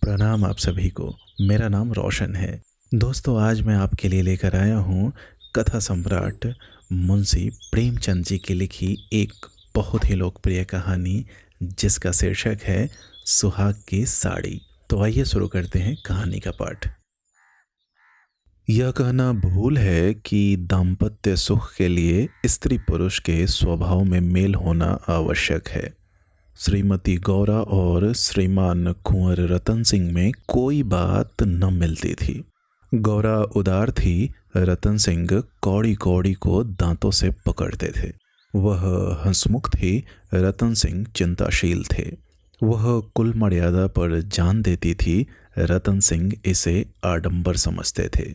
प्रणाम आप सभी को। मेरा नाम रोशन है। दोस्तों, आज मैं आपके लिए लेकर आया हूँ कथा सम्राट मुंशी प्रेमचंद जी की लिखी एक बहुत ही लोकप्रिय कहानी, जिसका शीर्षक है सुहाग की साड़ी। तो आइए शुरू करते हैं कहानी का पाठ। यह कहना भूल है कि दाम्पत्य सुख के लिए स्त्री पुरुष के स्वभाव में मेल होना आवश्यक है। श्रीमती गौरा और श्रीमान कुंवर रतन सिंह में कोई बात न मिलती थी। गौरा उदार थी, रतन सिंह कौड़ी कौड़ी को दांतों से पकड़ते थे। वह हंसमुख थी, रतन सिंह चिंताशील थे। वह कुल मर्यादा पर जान देती थी, रतन सिंह इसे आडंबर समझते थे।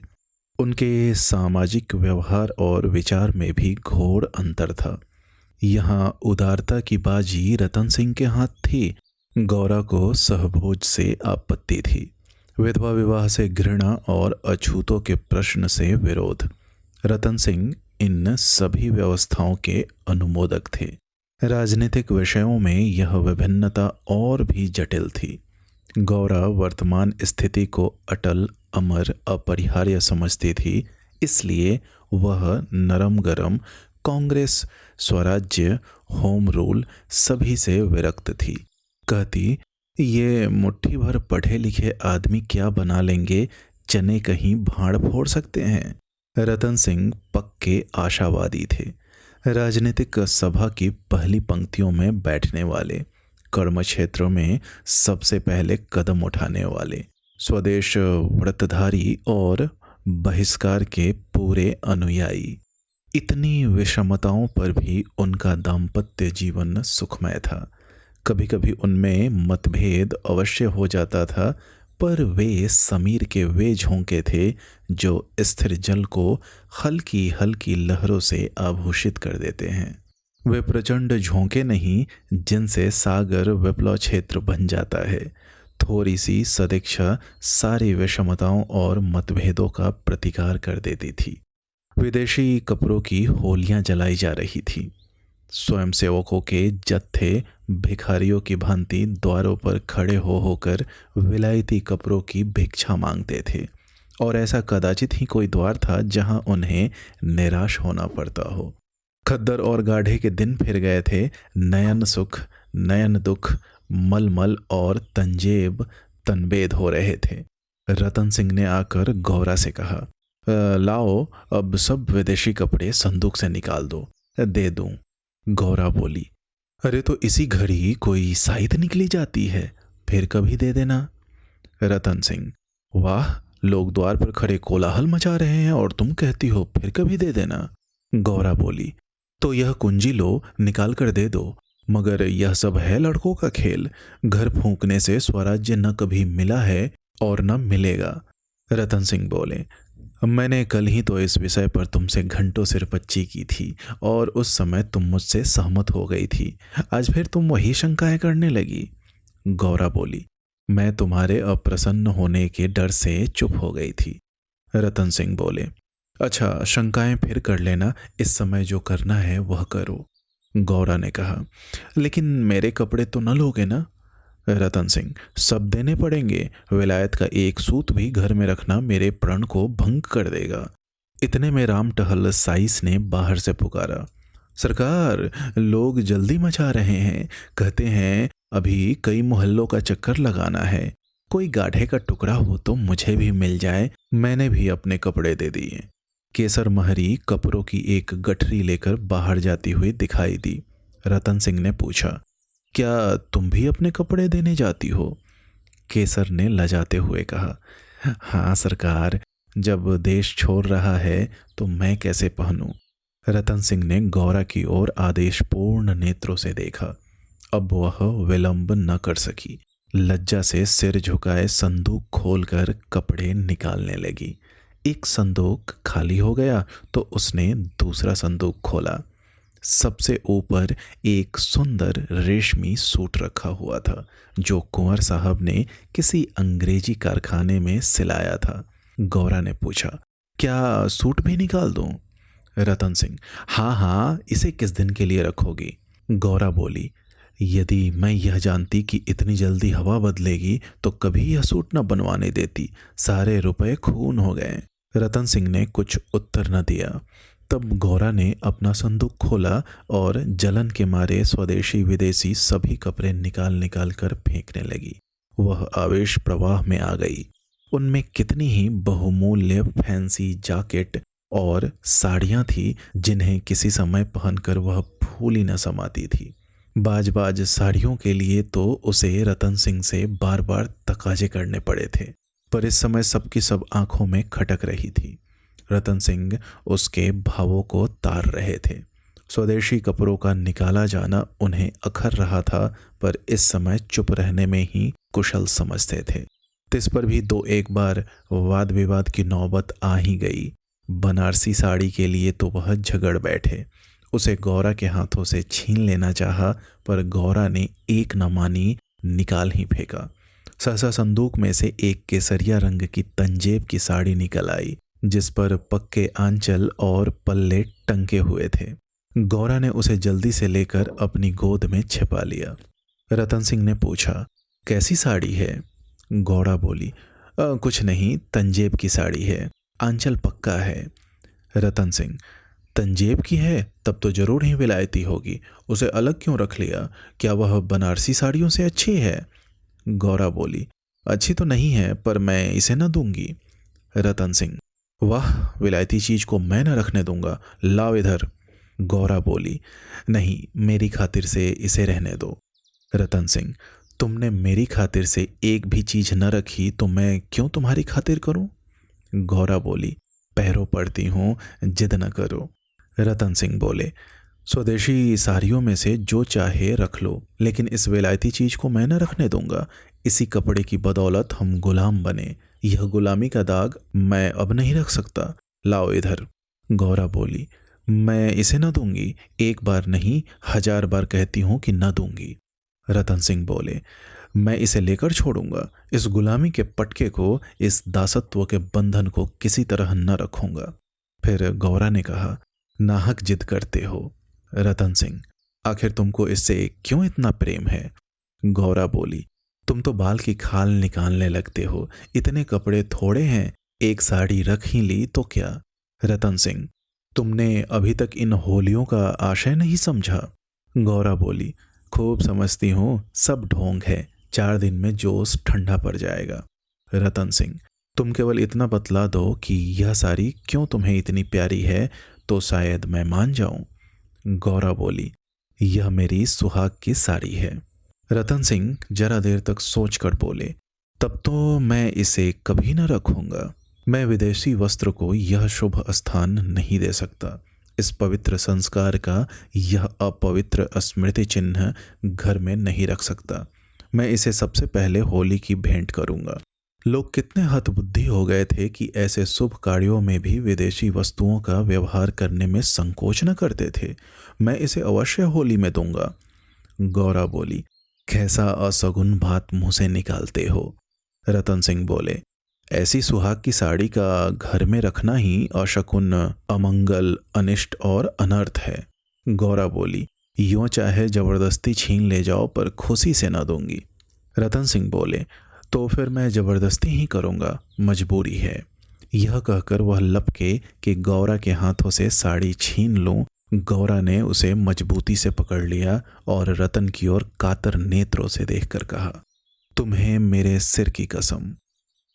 उनके सामाजिक व्यवहार और विचार में भी घोर अंतर था। यहाँ उदारता की बाजी रतन सिंह के हाथ थी। गौरा को सहभोज से आपत्ति थी, विधवा विवाह से घृणा और अछूतों के प्रश्न से विरोध। रतन सिंह इन सभी व्यवस्थाओं के अनुमोदक थे। राजनीतिक विषयों में यह विभिन्नता और भी जटिल थी। गौरा वर्तमान स्थिति को अटल, अमर, अपरिहार्य समझती थी। इसलिए वह नरम गरम कांग्रेस, स्वराज्य, होम रूल सभी से विरक्त थी। कहती, ये मुट्ठी भर पढ़े लिखे आदमी क्या बना लेंगे, चने कहीं भाड़ फोड़ सकते हैं। रतन सिंह पक्के आशावादी थे। राजनीतिक सभा की पहली पंक्तियों में बैठने वाले, कर्म क्षेत्रों में सबसे पहले कदम उठाने वाले, स्वदेश व्रतधारी और बहिष्कार के पूरे अनुयायी। इतनी विषमताओं पर भी उनका दाम्पत्य जीवन सुखमय था। कभी कभी उनमें मतभेद अवश्य हो जाता था, पर वे समीर के वे झोंके थे जो स्थिर जल को हल्की हल्की लहरों से आभूषित कर देते हैं। वे प्रचंड झोंके नहीं जिनसे सागर विप्लव क्षेत्र बन जाता है। थोड़ी सी सदिच्छा सारी विषमताओं और मतभेदों का प्रतिकार कर देती थी। विदेशी कपड़ों की होलियां जलाई जा रही थी। स्वयंसेवकों के जत्थे भिखारियों की भांति द्वारों पर खड़े हो होकर विलायती कपड़ों की भिक्षा मांगते थे, और ऐसा कदाचित ही कोई द्वार था जहां उन्हें निराश होना पड़ता हो। खद्दर और गाढ़े के दिन फिर गए थे। नयन सुख, नयन दुख, मलमल और तंजेब तनबेद हो रहे थे। रतन सिंह ने आकर गौरा से कहा, लाओ, अब सब विदेशी कपड़े संदूक से निकाल दो, दे दूं। गौरा बोली, अरे तो इसी घड़ी कोई साइत निकली जाती है, फिर कभी दे देना। रतन सिंह, वाह, लोग द्वार पर खड़े कोलाहल मचा रहे हैं और तुम कहती हो फिर कभी दे देना। गौरा बोली, तो यह कुंजी लो, निकाल कर दे दो। मगर यह सब है लड़कों का खेल। घर फूंकने से स्वराज्य न कभी मिला है और न मिलेगा। रतन सिंह बोले, मैंने कल ही तो इस विषय पर तुमसे घंटों सिरपच्ची की थी और उस समय तुम मुझसे सहमत हो गई थी। आज फिर तुम वही शंकाएं करने लगी। गौरा बोली, मैं तुम्हारे अप्रसन्न होने के डर से चुप हो गई थी। रतन सिंह बोले, अच्छा, शंकाएं फिर कर लेना, इस समय जो करना है वह करो। गौरा ने कहा, लेकिन मेरे कपड़े तो न लोगे ना। रतन सिंह, सब देने पड़ेंगे। विलायत का एक सूत भी घर में रखना मेरे प्रण को भंग कर देगा। इतने में राम टहल साइस ने बाहर से पुकारा, सरकार, लोग जल्दी मचा रहे हैं। कहते हैं अभी कई मोहल्लों का चक्कर लगाना है। कोई गाढ़े का टुकड़ा हो तो मुझे भी मिल जाए। मैंने भी अपने कपड़े दे दिए। केसर महरी कपड़ों की एक गठरी लेकर बाहर जाती हुई दिखाई दी। रतन सिंह ने पूछा, क्या तुम भी अपने कपड़े देने जाती हो? केसर ने लजाते हुए कहा, हाँ सरकार, जब देश छोड़ रहा है तो मैं कैसे पहनूं। रतन सिंह ने गौरा की ओर आदेशपूर्ण नेत्रों से देखा। अब वह विलंब न कर सकी। लज्जा से सिर झुकाए संदूक खोलकर कपड़े निकालने लगी। एक संदूक खाली हो गया तो उसने दूसरा संदूक खोला। सबसे ऊपर एक सुंदर रेशमी सूट रखा हुआ था जो कुंवर साहब ने किसी अंग्रेजी कारखाने में सिलाया था। गौरा ने पूछा, क्या सूट भी निकाल दूं? रतन सिंह, हाँ हाँ, इसे किस दिन के लिए रखोगी? गौरा बोली, यदि मैं यह जानती कि इतनी जल्दी हवा बदलेगी तो कभी यह सूट न बनवाने देती। सारे रुपए खून हो गए। रतन सिंह ने कुछ उत्तर न दिया। तब गौरा ने अपना संदूक खोला और जलन के मारे स्वदेशी विदेशी सभी कपड़े निकाल निकाल कर फेंकने लगी। वह आवेश प्रवाह में आ गई। उनमें कितनी ही बहुमूल्य फैंसी जैकेट और साड़ियाँ थी जिन्हें किसी समय पहनकर वह फूल ही न समाती थी। बाज बाज साड़ियों के लिए तो उसे रतन सिंह से बार बार तकाजे करने पड़े थे, पर इस समय सबकी सब आंखों में खटक रही थी। रतन सिंह उसके भावों को तार रहे थे। स्वदेशी कपड़ों का निकाला जाना उन्हें अखर रहा था, पर इस समय चुप रहने में ही कुशल समझते थे। तिस पर भी दो एक बार वाद विवाद की नौबत आ ही गई। बनारसी साड़ी के लिए तो वह झगड़ बैठे। उसे गौरा के हाथों से छीन लेना चाहा, पर गौरा ने एक न मानी, निकाल ही फेंका। सहसा संदूक में से एक केसरिया रंग की तंजेब की साड़ी निकल आई, जिस पर पक्के आंचल और पल्ले टंके हुए थे। गौरा ने उसे जल्दी से लेकर अपनी गोद में छिपा लिया। रतन सिंह ने पूछा, कैसी साड़ी है? गौरा बोली, कुछ नहीं, तंजेब की साड़ी है, आंचल पक्का है। रतन सिंह, तंजेब की है तब तो जरूर ही विलायती होगी, उसे अलग क्यों रख लिया? क्या वह बनारसी साड़ियों से अच्छी है? गौरा बोली, अच्छी तो नहीं है, पर मैं इसे न दूंगी। रतन सिंह, वाह, विलायती चीज को मैं न रखने दूंगा, लाओ इधर। गौरा बोली, नहीं, मेरी खातिर से इसे रहने दो। रतन सिंह, तुमने मेरी खातिर से एक भी चीज न रखी तो मैं क्यों तुम्हारी खातिर करूं? गौरा बोली, पैरों पड़ती हूं, जिद न करो। रतन सिंह बोले, स्वदेशी साड़ियों में से जो चाहे रख लो, लेकिन इस विलायती चीज को मैं न रखने दूंगा। इसी कपड़े की बदौलत हम गुलाम बने, यह गुलामी का दाग मैं अब नहीं रख सकता, लाओ इधर। गौरा बोली, मैं इसे न दूंगी, एक बार नहीं 1000 बार कहती हूं कि न दूंगी। रतन सिंह बोले, मैं इसे लेकर छोड़ूंगा, इस गुलामी के पटके को, इस दासत्व के बंधन को किसी तरह न रखूंगा। फिर गौरा ने कहा, नाहक जिद करते हो। रतन सिंह, आखिर तुमको इससे क्यों इतना प्रेम है? गौरा बोली, तुम तो बाल की खाल निकालने लगते हो, इतने कपड़े थोड़े हैं, एक साड़ी रख ही ली तो क्या? रतन सिंह, तुमने अभी तक इन होलियों का आशय नहीं समझा। गौरा बोली, खूब समझती हूँ, सब ढोंग है, 4 दिन में जोश ठंडा पड़ जाएगा। रतन सिंह, तुम केवल इतना बतला दो कि यह साड़ी क्यों तुम्हें इतनी प्यारी है तो शायद मैं मान जाऊं। गौरा बोली, यह मेरी सुहाग की साड़ी है। रतन सिंह जरा देर तक सोच कर बोले, तब तो मैं इसे कभी न रखूंगा। मैं विदेशी वस्त्र को यह शुभ स्थान नहीं दे सकता। इस पवित्र संस्कार का यह अपवित्र स्मृति चिन्ह घर में नहीं रख सकता। मैं इसे सबसे पहले होली की भेंट करूंगा। लोग कितने हतबुद्धि हो गए थे कि ऐसे शुभ कार्यों में भी विदेशी वस्तुओं का व्यवहार करने में संकोच न करते थे। मैं इसे अवश्य होली में दूंगा। गौरा बोली, कैसा अशगुन बात मुंह से निकालते हो? रतन सिंह बोले, ऐसी सुहाग की साड़ी का घर में रखना ही अशकुन, अमंगल, अनिष्ट और अनर्थ है। गौरा बोली, यूं चाहे जबरदस्ती छीन ले जाओ, पर खुशी से न दूंगी। रतन सिंह बोले, तो फिर मैं जबरदस्ती ही करूंगा, मजबूरी है। यह कहकर वह लपके कि गौरा के हाथों से साड़ी छीन लूं। गौरा ने उसे मजबूती से पकड़ लिया और रतन की ओर कातर नेत्रों से देखकर कहा, तुम्हें मेरे सिर की कसम।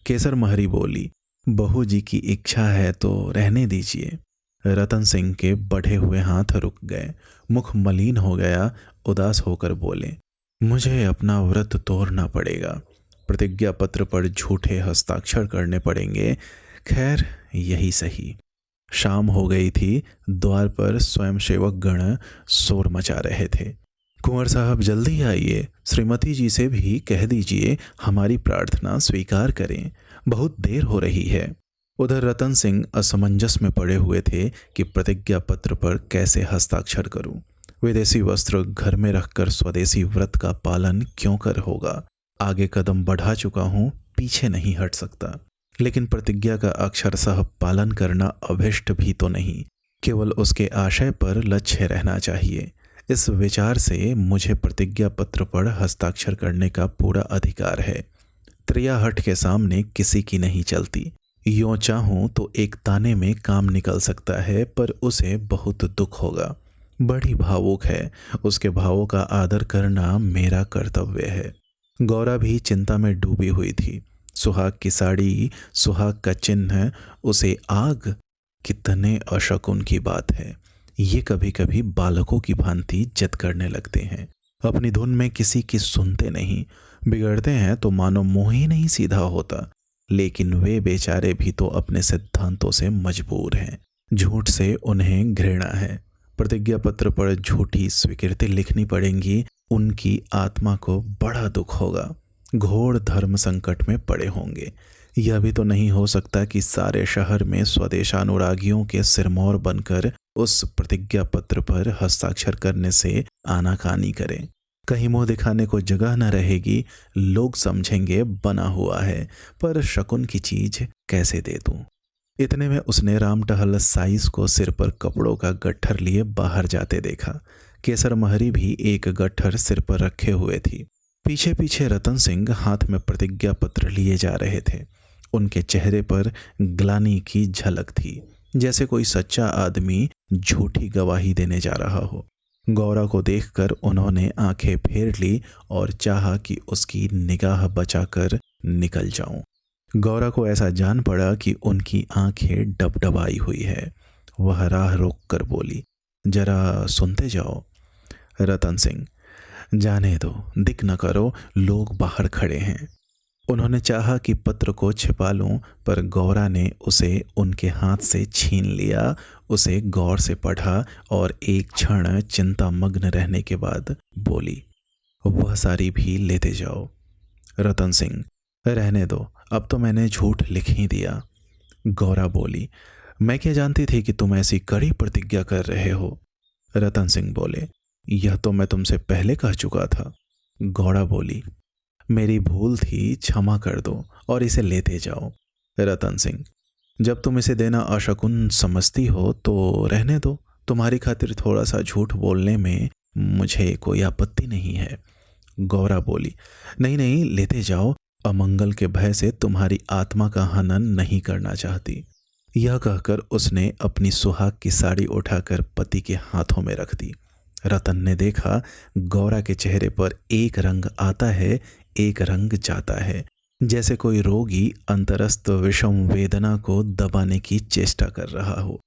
केसर महरी बोली, बहू जी की इच्छा है तो रहने दीजिए। रतन सिंह के बढ़े हुए हाथ रुक गए, मुख मलिन हो गया, उदास होकर बोले, मुझे अपना व्रत तोड़ना पड़ेगा, प्रतिज्ञा पत्र पर झूठे हस्ताक्षर करने पड़ेंगे। खैर, यही सही। शाम हो गई थी। द्वार पर स्वयंसेवक गण शोर मचा रहे थे। कुंवर साहब जल्दी आइए, श्रीमती जी से भी कह दीजिए हमारी प्रार्थना स्वीकार करें, बहुत देर हो रही है। उधर रतन सिंह असमंजस में पड़े हुए थे कि प्रतिज्ञा पत्र पर कैसे हस्ताक्षर करूं। विदेशी वस्त्र घर में रखकर स्वदेशी व्रत का पालन क्यों कर होगा। आगे कदम बढ़ा चुका हूं, पीछे नहीं हट सकता। लेकिन प्रतिज्ञा का अक्षरशः पालन करना अभिष्ट भी तो नहीं, केवल उसके आशय पर लक्ष्य रहना चाहिए। इस विचार से मुझे प्रतिज्ञा पत्र पर हस्ताक्षर करने का पूरा अधिकार है। त्रियाहट के सामने किसी की नहीं चलती। यूं चाहूं तो एक ताने में काम निकल सकता है, पर उसे बहुत दुख होगा। बड़ी भावुक है, उसके भावों का आदर करना मेरा कर्तव्य है। गौरा भी चिंता में डूबी हुई थी। सुहाग की साड़ी, सुहाग का चिन्ह, उसे आग, कितने अशकुन की बात है। ये कभी कभी बालकों की भांति जिद करने लगते हैं, अपनी धुन में किसी की सुनते नहीं, बिगड़ते हैं तो मानो मुंह ही नहीं सीधा होता। लेकिन वे बेचारे भी तो अपने सिद्धांतों से मजबूर हैं। झूठ से उन्हें घृणा है। प्रतिज्ञा पत्र पर झूठी स्वीकृति लिखनी पड़ेंगी। उनकी आत्मा को बड़ा दुख होगा, घोर धर्म संकट में पड़े होंगे। यह भी तो नहीं हो सकता कि सारे शहर में स्वदेशानुरागियों के सिरमौर बनकर उस प्रतिज्ञा पत्र पर हस्ताक्षर करने से आनाकानी करें। कहीं मुंह दिखाने को जगह न रहेगी, लोग समझेंगे बना हुआ है, पर शकुन की चीज कैसे दे दूं। इतने में उसने राम टहल साइस को सिर पर कपड़ों का गट्ठर लिए बाहर जाते देखा। केसर महरी भी एक गट्ठर सिर पर रखे हुए थी। पीछे पीछे रतन सिंह हाथ में प्रतिज्ञा पत्र लिए जा रहे थे। उनके चेहरे पर ग्लानि की झलक थी, जैसे कोई सच्चा आदमी झूठी गवाही देने जा रहा हो। गौरा को देखकर उन्होंने आंखें फेर ली और चाहा कि उसकी निगाह बचाकर निकल जाऊं। गौरा को ऐसा जान पड़ा कि उनकी आंखें डबडबाई हुई है। वह राह रोक कर बोली, जरा सुनते जाओ। रतन सिंह, जाने दो, दिख न करो, लोग बाहर खड़े हैं। उन्होंने चाहा कि पत्र को छिपा लूं, पर गौरा ने उसे उनके हाथ से छीन लिया। उसे गौर से पढ़ा और एक क्षण चिंता मग्न रहने के बाद बोली, वह सारी भी लेते जाओ। रतन सिंह, रहने दो, अब तो मैंने झूठ लिख ही दिया। गौरा बोली, मैं क्या जानती थी कि तुम ऐसी कड़ी प्रतिज्ञा कर रहे हो। रतन सिंह बोले, यह तो मैं तुमसे पहले कह चुका था। गौरा बोली, मेरी भूल थी, क्षमा कर दो और इसे लेते जाओ। रतन सिंह, जब तुम इसे देना अशकुन समझती हो तो रहने दो। तुम्हारी खातिर थोड़ा सा झूठ बोलने में मुझे कोई आपत्ति नहीं है। गौरा बोली, नहीं नहीं, लेते जाओ, अमंगल के भय से तुम्हारी आत्मा का हनन नहीं करना चाहती। यह कहकर उसने अपनी सुहाग की साड़ी उठाकर पति के हाथों में रख दी। रतन ने देखा, गौरा के चेहरे पर एक रंग आता है, एक रंग जाता है, जैसे कोई रोगी अंतरस्थ विषम वेदना को दबाने की चेष्टा कर रहा हो।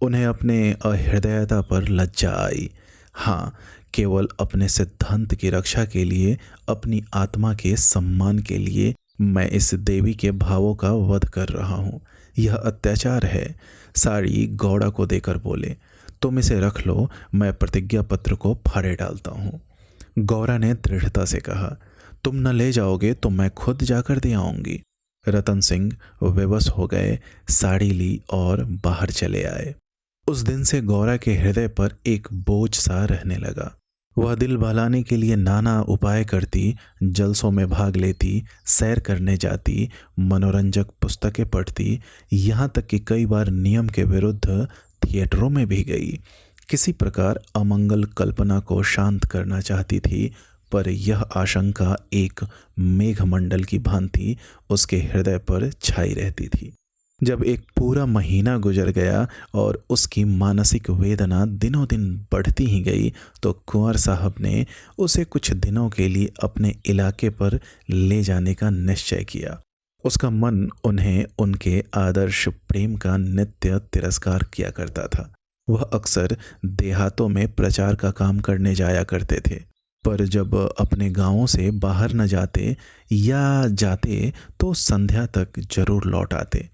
उन्हें अपने अहृदयता पर लज्जा आई। हाँ, केवल अपने सिद्धांत की रक्षा के लिए, अपनी आत्मा के सम्मान के लिए मैं इस देवी के भावों का वध कर रहा हूँ। यह अत्याचार है। साड़ी गौड़ा को देकर बोले, तुम इसे रख लो, मैं प्रतिज्ञा पत्र को फाड़े डालता हूँ। गौरा ने दृढ़ता से कहा, तुम न ले जाओगे तो मैं खुद जाकर दे आऊंगी। रतन सिंह विवश हो गए, साड़ी ली और बाहर चले आए। उस दिन से गौरा के हृदय पर एक बोझ सा रहने लगा। वह दिल बहलाने के लिए नाना उपाय करती, जलसों में भाग लेती, सैर करने जाती, मनोरंजक पुस्तकें पढ़ती, यहाँ तक कि कई बार नियम के विरुद्ध थिएटरों में भी गई। किसी प्रकार अमंगल कल्पना को शांत करना चाहती थी, पर यह आशंका एक मेघमंडल की भांति उसके हृदय पर छाई रहती थी। जब एक पूरा महीना गुजर गया और उसकी मानसिक वेदना दिनों दिन बढ़ती ही गई, तो कुंवर साहब ने उसे कुछ दिनों के लिए अपने इलाके पर ले जाने का निश्चय किया। उसका मन उन्हें उनके आदर्श प्रेम का नित्य तिरस्कार किया करता था। वह अक्सर देहातों में प्रचार का काम करने जाया करते थे, पर जब अपने गांवों से बाहर न जाते या जाते तो संध्या तक जरूर लौट आते।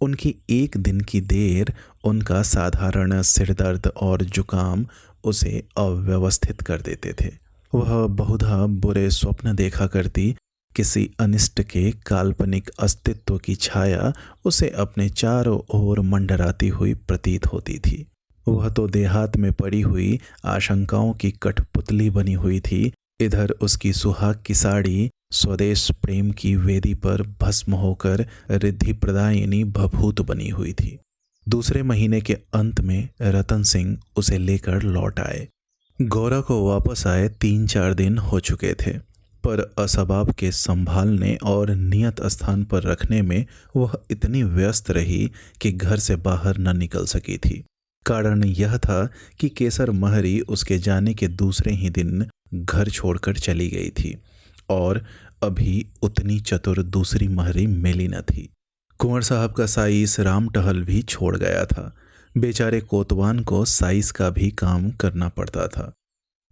उनकी एक दिन की देर, उनका साधारण सिरदर्द और जुकाम उसे अव्यवस्थित कर देते थे। वह बहुधा बुरे स्वप्न देखा करती। किसी अनिष्ट के काल्पनिक अस्तित्व की छाया उसे अपने चारों ओर मंडराती हुई प्रतीत होती थी। वह तो देहात में पड़ी हुई आशंकाओं की कठपुतली बनी हुई थी। इधर उसकी सुहाग की साड़ी स्वदेश प्रेम की वेदी पर भस्म होकर रिद्धि प्रदायिनी भभूत बनी हुई थी। दूसरे महीने के अंत में रतन सिंह उसे लेकर लौट आए। गौरा को वापस आए 3-4 दिन हो चुके थे, पर असबाब के संभालने और नियत स्थान पर रखने में वह इतनी व्यस्त रही कि घर से बाहर न निकल सकी थी। कारण यह था कि केसर महरी उसके जाने के दूसरे ही दिन घर छोड़कर चली गई थी और अभी उतनी चतुर दूसरी महरी मिली न थी। कुंवर साहब का साइस राम टहल भी छोड़ गया था। बेचारे कोतवान को साइस का भी काम करना पड़ता था।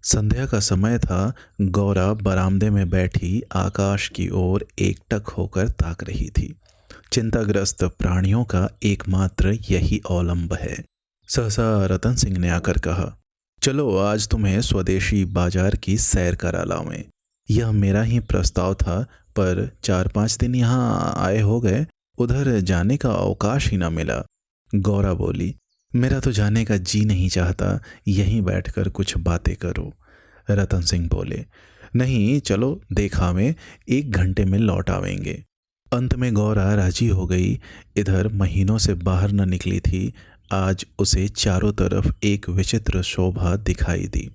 संध्या का समय था। गौरा बरामदे में बैठी आकाश की ओर एकटक होकर ताक रही थी। चिंताग्रस्त प्राणियों का एकमात्र यही अवलंब है। सहसा रतन सिंह ने आकर कहा, चलो आज तुम्हें स्वदेशी बाजार की सैर करा लाऊं। यह मेरा ही प्रस्ताव था, पर 4-5 दिन यहाँ आए हो गए, उधर जाने का अवकाश ही न मिला। गौरा बोली, मेरा तो जाने का जी नहीं चाहता, यहीं बैठकर कुछ बातें करो। रतन सिंह बोले, नहीं चलो देखावें, 1 घंटे में लौट आवेंगे। अंत में गौरा राजी हो गई। इधर महीनों से बाहर न निकली थी। आज उसे चारों तरफ एक विचित्र शोभा दिखाई दी।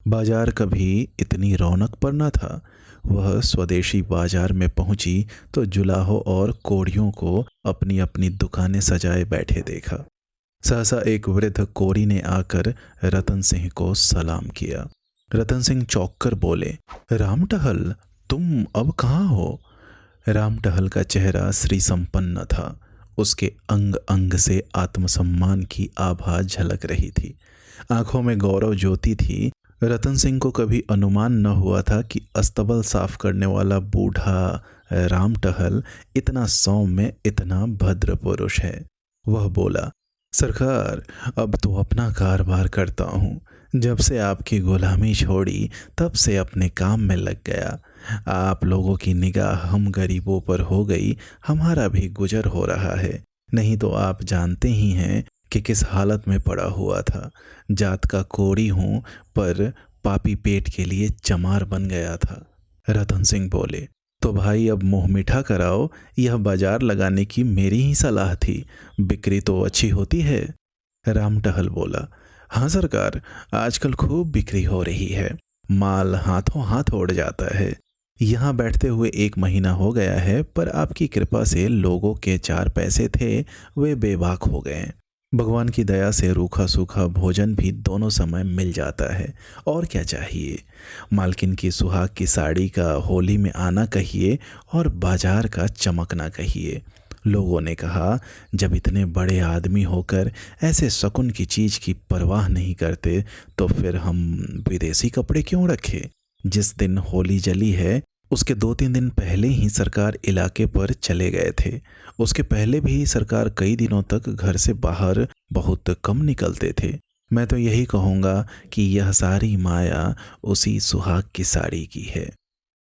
बाजार कभी इतनी रौनक पर न था। वह स्वदेशी बाजार में पहुंची तो जुलाहों और कोड़ियों को अपनी अपनी दुकानें सजाए बैठे देखा। सहसा एक वृद्ध कोड़ी ने आकर रतन सिंह को सलाम किया। रतन सिंह चौंक कर बोले, राम टहल, तुम अब कहाँ हो? राम टहल का चेहरा श्री संपन्न था। उसके अंग अंग से आत्मसम्मान की आभा झलक रही थी। आंखों में गौरव ज्योति थी। रतन सिंह को कभी अनुमान न हुआ था कि अस्तबल साफ करने वाला बूढ़ा राम टहल इतना सौम्य, इतना भद्र पुरुष है। वह बोला, सरकार, अब तो अपना कारोबार करता हूँ। जब से आपकी गुलामी छोड़ी तब से अपने काम में लग गया। आप लोगों की निगाह हम गरीबों पर हो गई, हमारा भी गुजर हो रहा है। नहीं तो आप जानते ही हैं कि किस हालत में पड़ा हुआ था। जात का कोड़ी हूँ, पर पापी पेट के लिए चमार बन गया था। रतन सिंह बोले, तो भाई अब मुंह मीठा कराओ, यह बाजार लगाने की मेरी ही सलाह थी। बिक्री तो अच्छी होती है। राम टहल बोला, हाँ सरकार, आजकल खूब बिक्री हो रही है। माल हाथों हाथ उड़ जाता है। यहाँ बैठते हुए 1 महीना हो गया है, पर आपकी कृपा से लोगों के 4 पैसे थे, वे बेबाक हो गए। भगवान की दया से रूखा सूखा भोजन भी दोनों समय मिल जाता है, और क्या चाहिए। मालकिन की सुहाग की साड़ी का होली में आना कहिए और बाजार का चमकना कहिए। लोगों ने कहा, जब इतने बड़े आदमी होकर ऐसे शकुन की चीज़ की परवाह नहीं करते, तो फिर हम विदेशी कपड़े क्यों रखें। जिस दिन होली जली है उसके 2-3 दिन पहले ही सरकार इलाके पर चले गए थे। उसके पहले भी सरकार कई दिनों तक घर से बाहर बहुत कम निकलते थे। मैं तो यही कहूँगा कि यह सारी माया उसी सुहाग की साड़ी की है।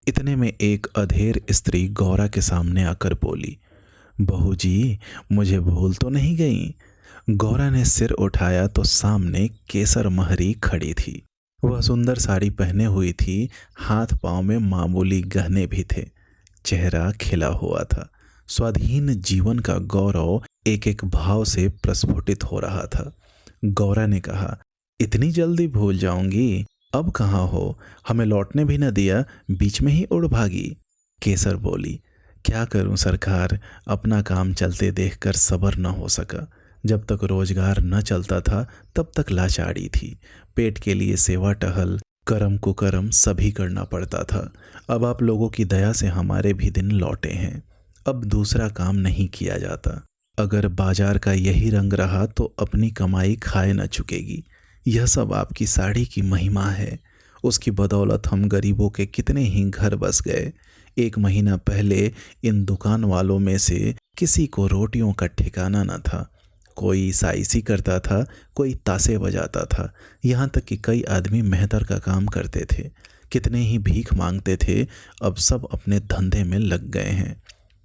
इतने में एक अधेड़ स्त्री गौरा के सामने आकर बोली, बहू जी, मुझे भूल तो नहीं गई। गौरा ने सिर उठाया तो सामने केसर महरी खड़ी थी। वह सुंदर साड़ी पहने हुई थी। हाथ पांव में मामूली गहने भी थे। चेहरा खिला हुआ था। स्वाधीन जीवन का गौरव एक एक भाव से प्रस्फुटित हो रहा था। गौरा ने कहा, इतनी जल्दी भूल जाऊंगी? अब कहाँ हो? हमें लौटने भी न दिया, बीच में ही उड़ भागी। केसर बोली, क्या करूं सरकार, अपना काम चलते देखकर सब्र न हो सका। जब तक रोजगार न चलता था तब तक लाचारी थी। पेट के लिए सेवा टहल, कर्म कुकर्म सभी करना पड़ता था। अब आप लोगों की दया से हमारे भी दिन लौटे हैं। अब दूसरा काम नहीं किया जाता। अगर बाजार का यही रंग रहा तो अपनी कमाई खाए न चुकेगी। यह सब आपकी साड़ी की महिमा है। उसकी बदौलत हम गरीबों के कितने ही घर बस गए। 1 महीना पहले इन दुकान वालों में से किसी को रोटियों का ठिकाना न था। कोई साइसी करता था, कोई तासे बजाता था, यहाँ तक कि कई आदमी मेहतर का काम करते थे। कितने ही भीख मांगते थे। अब सब अपने धंधे में लग गए हैं।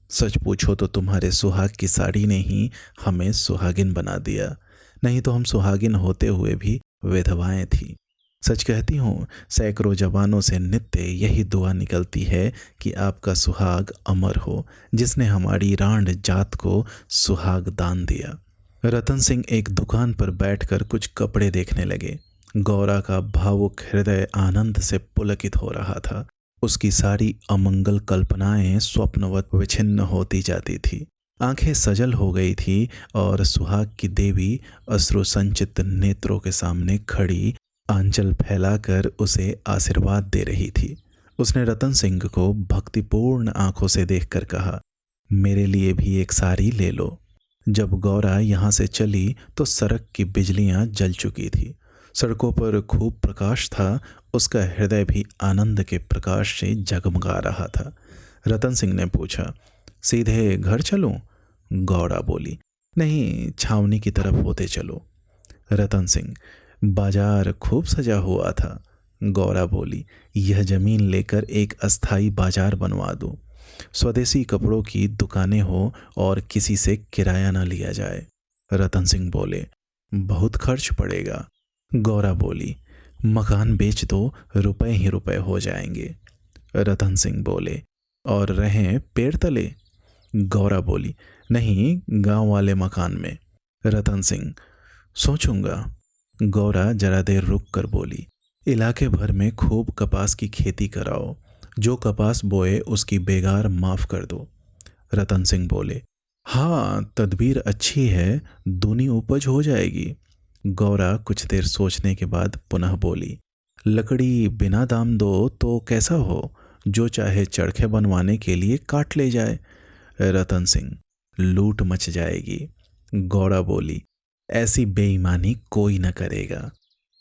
सच पूछो तो तुम्हारे सुहाग की साड़ी ने ही हमें सुहागिन बना दिया, नहीं तो हम सुहागिन होते हुए भी विधवाएं थी। सच कहती हूँ, सैकड़ों जवानों से नित्य यही दुआ निकलती है कि आपका सुहाग अमर हो, जिसने हमारी रांड जात को सुहाग दान दिया। रतन सिंह एक दुकान पर बैठकर कुछ कपड़े देखने लगे। गौरा का भावुक हृदय आनंद से पुलकित हो रहा था। उसकी सारी अमंगल कल्पनाएं स्वप्नवत विछिन्न होती जाती थी। आंखें सजल हो गई थी और सुहाग की देवी अश्रु संचित नेत्रों के सामने खड़ी आंचल फैलाकर उसे आशीर्वाद दे रही थी। उसने रतन सिंह को भक्तिपूर्ण आंखों से देखकर कहा, मेरे लिए भी एक साड़ी ले लो। जब गौरा यहाँ से चली तो सड़क की बिजलियां जल चुकी थी। सड़कों पर खूब प्रकाश था। उसका हृदय भी आनंद के प्रकाश से जगमगा रहा था। रतन सिंह ने पूछा, सीधे घर चलूं? गौरा बोली, नहीं, छावनी की तरफ होते चलो। रतन सिंह, बाजार खूब सजा हुआ था। गौरा बोली, यह जमीन लेकर एक अस्थाई बाजार बनवा दूं। स्वदेशी कपड़ों की दुकानें हो और किसी से किराया न लिया जाए। रतन सिंह बोले, बहुत खर्च पड़ेगा। गौरा बोली, मकान बेच दो, रुपए ही रुपए हो जाएंगे। रतन सिंह बोले, और रहें पेड़ तले? गौरा बोली, नहीं, गांव वाले मकान में। रतन सिंह, सोचूंगा। गौरा जरा देर रुक कर बोली, इलाके भर में खूब कपास की खेती कराओ। जो कपास बोए उसकी बेगार माफ कर दो। रतन सिंह बोले, हाँ, तदबीर अच्छी है, दूनी उपज हो जाएगी। गौरा कुछ देर सोचने के बाद पुनः बोली, लकड़ी बिना दाम दो तो कैसा हो, जो चाहे चरखे बनवाने के लिए काट ले जाए। रतन सिंह, लूट मच जाएगी। गौरा बोली, ऐसी बेईमानी कोई न करेगा।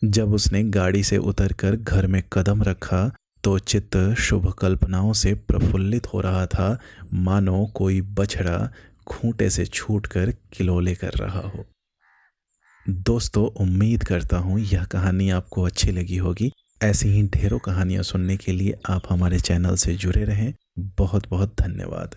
जब उसने गाड़ी से उतरकर घर में कदम रखा तो चित्त शुभ कल्पनाओं से प्रफुल्लित हो रहा था, मानो कोई बछड़ा खूंटे से छूटकर किलोले कर रहा हो। दोस्तों, उम्मीद करता हूँ यह कहानी आपको अच्छी लगी होगी। ऐसी ही ढेरों कहानियाँ सुनने के लिए आप हमारे चैनल से जुड़े रहें। बहुत बहुत धन्यवाद।